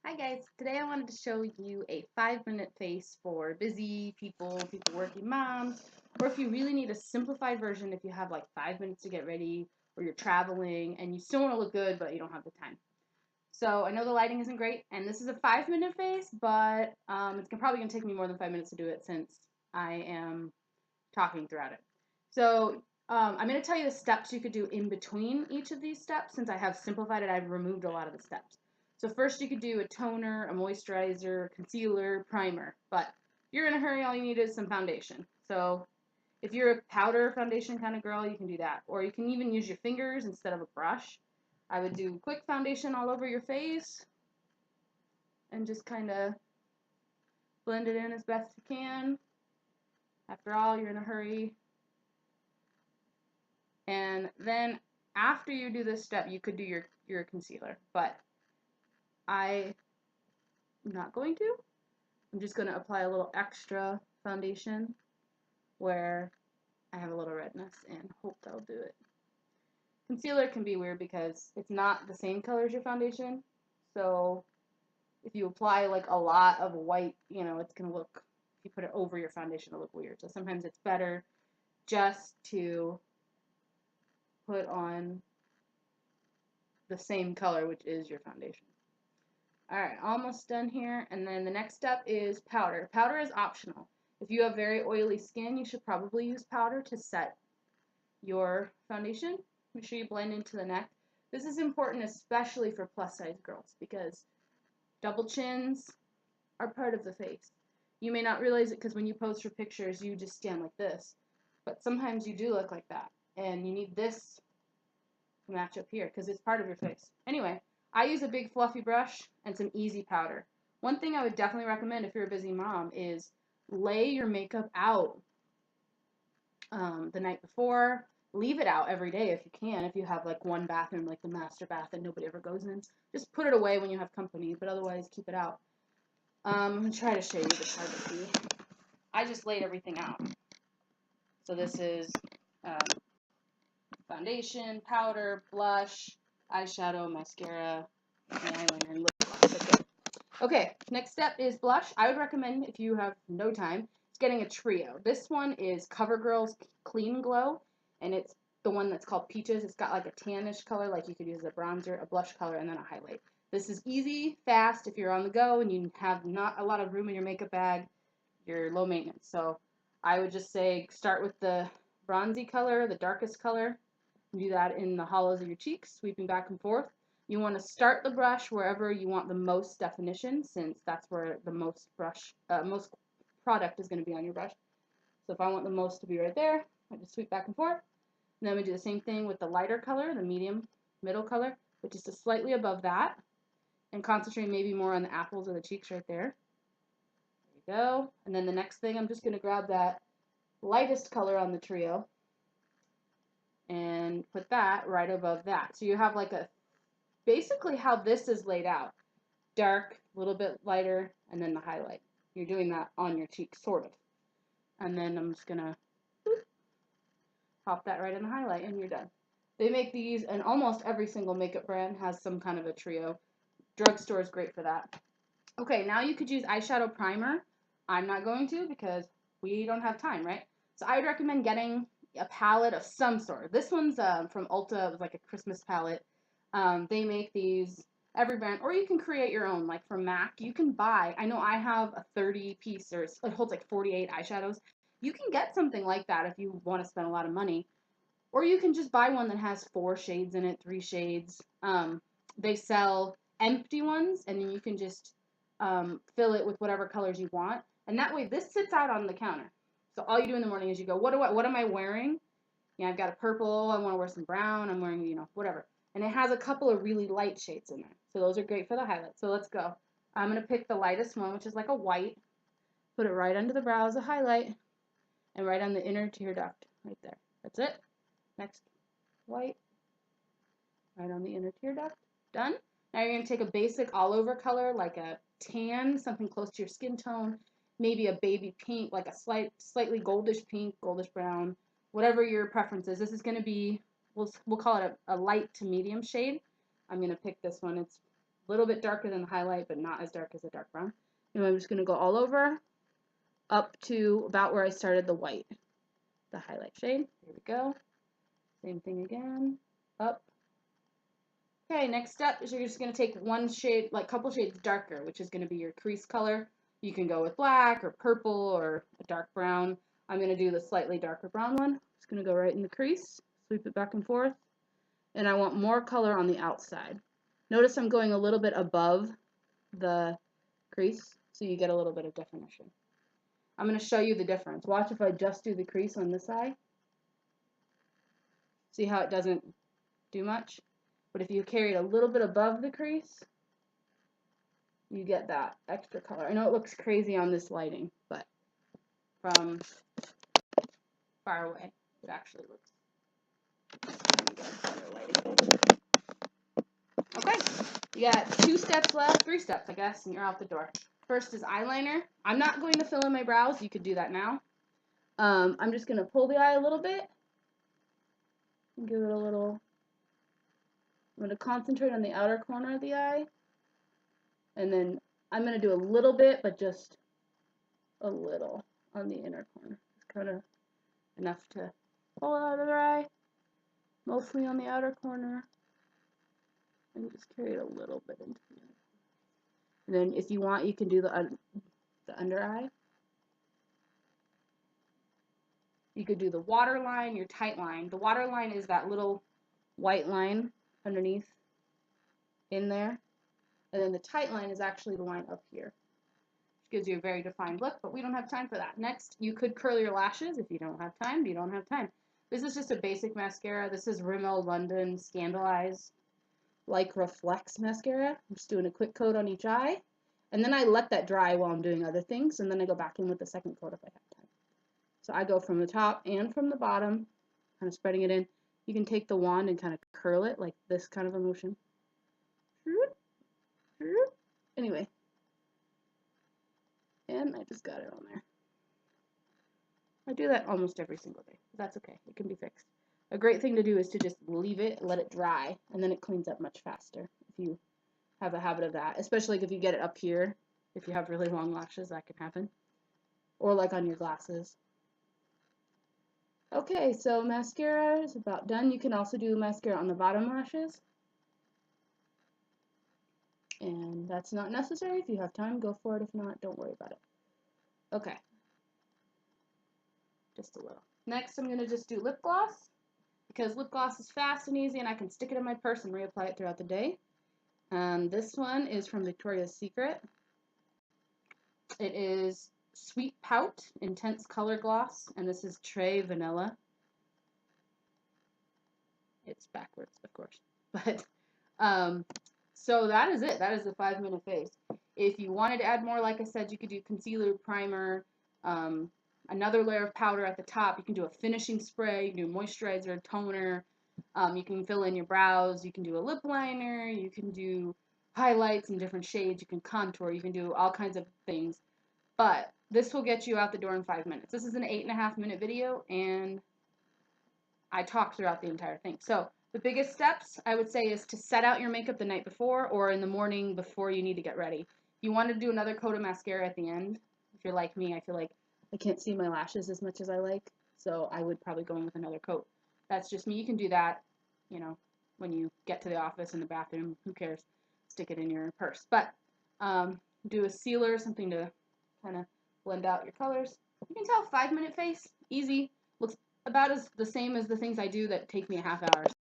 Hi guys, today I wanted to show you a 5-minute face for busy people, working moms, or if you really need a simplified version if you have like 5 minutes to get ready or you're traveling and you still want to look good but you don't have the time. So I know the lighting isn't great and this is a 5-minute face, but it's probably going to take me more than 5 minutes to do it since I am talking throughout it. So I'm going to tell you the steps you could do in between each of these steps. Since I have simplified it, I've removed a lot of the steps. So first you could do a toner, a moisturizer, concealer, primer. But if you're in a hurry, all you need is some foundation. So if you're a powder foundation kind of girl, you can do that. Or you can even use your fingers instead of a brush. I would do quick foundation all over your face and just kind of blend it in as best you can. After all, you're in a hurry. And then after you do this step, you could do your concealer. But I'm not going to. I'm just going to apply a little extra foundation where I have a little redness and hope that'll do it. Concealer can be weird because it's not the same color as your foundation. So if you apply like a lot of white, it's going to look, if you put it over your foundation, it'll look weird. So sometimes it's better just to put on the same color, which is your foundation. Alright, almost done here. And then the next step is powder. Powder is optional. If you have very oily skin, you should probably use powder to set your foundation. Make sure you blend into the neck. This is important especially for plus size girls because double chins are part of the face. You may not realize it because when you pose for pictures, you just stand like this. But sometimes you do look like that. And you need this to match up here because it's part of your face. Anyway, I use a big fluffy brush and some easy powder. One thing I would definitely recommend if you're a busy mom is lay your makeup out the night before. Leave it out every day if you can. If you have like one bathroom, like the master bath that nobody ever goes in, just put it away when you have company, but otherwise keep it out. I'm going to try to show you, it's hard to see. I just laid everything out. So this is foundation, powder, blush, eyeshadow, mascara, eyeliner, and lip gloss. Okay, next step is blush. I would recommend, if you have no time, getting a trio. This one is CoverGirl's Clean Glow, and it's the one that's called Peaches. It's got like a tannish color, like you could use a bronzer, a blush color, and then a highlight. This is easy, fast, if you're on the go and you have not a lot of room in your makeup bag, you're low maintenance. So I would just say start with the bronzy color, the darkest color. Do that in the hollows of your cheeks, sweeping back and forth. You want to start the brush wherever you want the most definition, since that's where the most most product is going to be on your brush. So if I want the most to be right there, I just sweep back and forth. And then we do the same thing with the lighter color, the medium middle color, which is just slightly above that, and concentrate maybe more on the apples of the cheeks right there. There you go. And then the next thing, I'm just going to grab that lightest color on the trio and put that right above that. So you have like a, basically how this is laid out. Dark, a little bit lighter, and then the highlight. You're doing that on your cheek, sort of. And then I'm just gonna pop that right in the highlight and you're done. They make these, and almost every single makeup brand has some kind of a trio. Drugstore is great for that. Okay, now you could use eyeshadow primer. I'm not going to because we don't have time, right? So I would recommend getting a palette of some sort. This one's from Ulta. It was like a Christmas palette. They make these every brand, or you can create your own. Like from MAC, you can buy. I know I have a 30-piece, or it holds like 48 eyeshadows. You can get something like that if you want to spend a lot of money, or you can just buy one that has 4 shades in it, 3 shades. They sell empty ones, and then you can just fill it with whatever colors you want. And that way, this sits out on the counter. So all you do in the morning is you go, what am I wearing? Yeah, I've got a purple, I want to wear some brown, I'm wearing, whatever. And it has a couple of really light shades in there. So those are great for the highlight. So let's go. I'm going to pick the lightest one, which is like a white. Put it right under the brow as a highlight. And right on the inner tear duct, right there. That's it. Next, white. Right on the inner tear duct. Done. Now you're going to take a basic all over color, like a tan, something close to your skin tone. Maybe a baby pink, like a slightly goldish pink, goldish brown, whatever your preference is. This is going to be, we'll call it a light to medium shade. I'm going to pick this one. It's little bit darker than the highlight, but not as dark as the dark brown. And I'm just going to go all over up to about where I started the white, the highlight shade. Here we go. Same thing again, up. Okay, next step is you're just going to take one shade, like a couple shades darker, which is going to be your crease color. You can go with black or purple or a dark brown. I'm going to do the slightly darker brown one. Just going to go right in the crease, sweep it back and forth. And I want more color on the outside. Notice I'm going a little bit above the crease, so you get a little bit of definition. I'm going to show you the difference. Watch if I just do the crease on this eye. See how it doesn't do much? But if you carry it a little bit above the crease, you get that extra color. I know it looks crazy on this lighting, but from far away, it actually looks better lighting. Okay, you got 2 steps left, 3 steps, I guess, and you're out the door. First is eyeliner. I'm not going to fill in my brows. You could do that now. I'm just going to pull the eye a little bit and give it a little. I'm going to concentrate on the outer corner of the eye, and then I'm going to do a little bit, but just a little on the inner corner. It's kind of enough to pull it out of their eye, mostly on the outer corner, and just carry it a little bit into the inner. And then if you want, you can do the under eye. You could do the water line, your tight line. The water line is that little white line underneath in there. And then the tight line is actually the line up here, which gives you a very defined look, but we don't have time for that. Next, you could curl your lashes. If you don't have time, you don't have time. This is just a basic mascara. This is Rimmel London Scandaleyes Like Reflex mascara. I'm just doing a quick coat on each eye. And then I let that dry while I'm doing other things, and then I go back in with the second coat if I have time. So I go from the top and from the bottom, kind of spreading it in. You can take the wand and kind of curl it like this kind of a motion. Anyway. And I just got it on there. I do that almost every single day. That's okay. It can be fixed. A great thing to do is to just leave it, let it dry, and then it cleans up much faster if you have a habit of that. Especially if you get it up here. If you have really long lashes, that can happen. Or like on your glasses. Okay, so mascara is about done. You can also do mascara on the bottom lashes. And that's not necessary. If you have time, go for it. If not, don't worry about it. Okay. Just a little. Next, I'm going to just do lip gloss. Because lip gloss is fast and easy, and I can stick it in my purse and reapply it throughout the day. This one is from Victoria's Secret. It is Sweet Pout Intense Color Gloss, and this is Très Vanilla. It's backwards, of course. But, so that is it. That is the 5-minute face. If you wanted to add more, like I said, you could do concealer, primer, another layer of powder at the top. You can do a finishing spray, you can do moisturizer, toner. You can fill in your brows. You can do a lip liner. You can do highlights in different shades. You can contour. You can do all kinds of things. But this will get you out the door in 5 minutes. This is an 8.5-minute video, and I talked throughout the entire thing. So the biggest steps, I would say, is to set out your makeup the night before or in the morning before you need to get ready. If you want to do another coat of mascara at the end, if you're like me, I feel like I can't see my lashes as much as I like, so I would probably go in with another coat. That's just me. You can do that, you know, when you get to the office, in the bathroom, who cares? Stick it in your purse. But do a sealer, something to kind of blend out your colors. You can tell 5-minute face, easy, looks about the same as the things I do that take me a half hour.